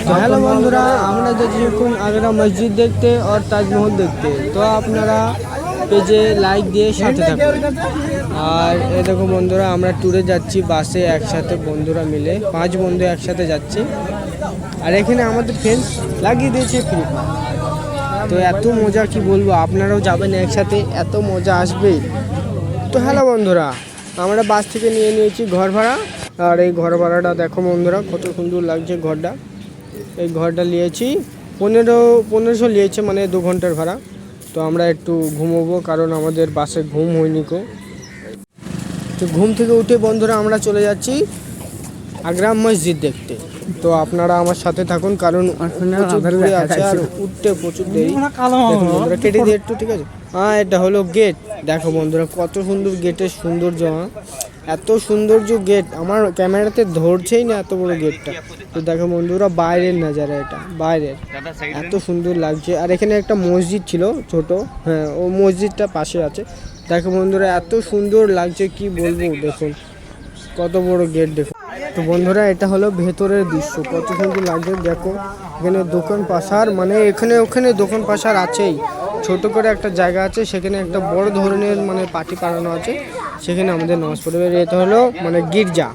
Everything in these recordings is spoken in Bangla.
हेलो बंधुरा আমরা যাচ্ছি এখন আগ্রা মসজিদ দেখতে और তাজমহল দেখতে। তো আপনারা পেজে লাইক দিয়ে সাথে থাকুন। আর এই দেখো বন্ধুরা আমরা ট্যুরে যাচ্ছি বাসে একসাথে বন্ধুরা মিলে 5 বন্ধু একসাথে যাচ্ছি। আর এখানে আমাদের ফ্রেন্ডস লাগিয়ে দিয়েছে ফ্রি ফায়ার। তো এত মজা কি বলবো, আপনারাও যাবেন একসাথে, এত মজা আসবে। তো হ্যালো বন্ধুরা, আমরা বাস থেকে নিয়ে নিয়েছি ঘর ভাড়া। আর এই ঘর ভাড়াটা দেখো বন্ধুরা কত সুন্দর লাগছে ঘরটা। এই ঘরটা নিয়েছি 1500 নিয়েছে, মানে 2 ঘন্টার ভাড়া। তো আমরা একটু ঘুমোবো কারণ আমাদের বাসে ঘুম হয়নি কো। তো ঘুম থেকে উঠে বন্ধুরা আমরা চলে যাচ্ছি আগ্রা মসজিদ দেখতে। তো আপনারা আমার সাথে থাকুন কারণ প্রচুর দূরে আছে আর উঠতে প্রচুর দেরি। দেখুন বন্ধুরা কেটে দিয়ে একটু, ঠিক আছে। হ্যাঁ, এটা হলো গেট। দেখো বন্ধুরা কত সুন্দর গেটের সৌন্দর্য, এত সৌন্দর্য গেট আমার ক্যামেরাতে ধরছেই না, এত বড় গেটটা। তো দেখো বন্ধুরা বাইরের নাজারা, এটা বাইরের এত সুন্দর লাগছে। আর এখানে একটা মসজিদ ছিল ছোট, হ্যাঁ ও মসজিদটা পাশে আছে। দেখো বন্ধুরা এত সুন্দর লাগছে কি বলবো, দেখুন কত বড় গেট দেখুন। তো বন্ধুরা এটা হলো ভেতরের দৃশ্য, কত সুন্দর লাগছে। দেখো এখানে দোকান পাশার, মানে এখানে ওখানে দোকান পাশার আছেই। ছোট করে একটা জায়গা আছে, সেখানে একটা বড় ধরনের মানে পার্টি পাড়ানো আছে, সেখানে আমাদের নামাজ পড়বে। এটা হলো মানে গির্জা,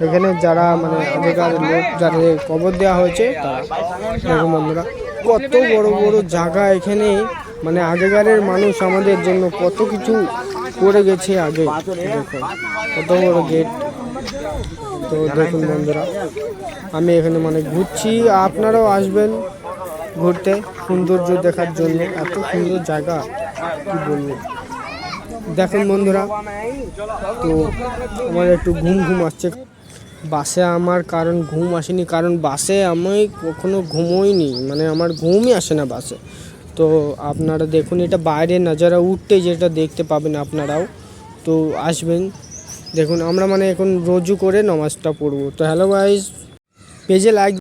এখানে যারা মানে আগেকার লোক যাদের কবর দেওয়া হয়েছে তারা। দেখো বন্ধুরা কত বড় বড় জায়গা এখানে, মানে আগেকারের মানুষ আমাদের জন্য কত কিছু করে গেছে আগে। দেখো কত বড় গেট। তো দেখুন বন্ধুরা আমি এখানে মানে ঘুরছি, আপনারাও আসবেন ঘুরতে সৌন্দর্য দেখার জন্য, এত সুন্দর জায়গা কি বলবো। দেখুন বন্ধুরা তো আমার একটু ঘুম আসছে বাসে, আমার কারণ ঘুম আসেনি, কারণ বাসে আমি কখনো ঘুমোইনি, মানে আমার ঘুমই আসে না বাসে। তো আপনারা দেখুন এটা বাইরের নাজারা, উঠতে যেটা দেখতে পাবেন আপনারাও। তো আসবেন দেখুন, আমরা মানে এখন রোজু করে নামাজটা পড়বো। তো হ্যালো গাইস, পেজে লাইক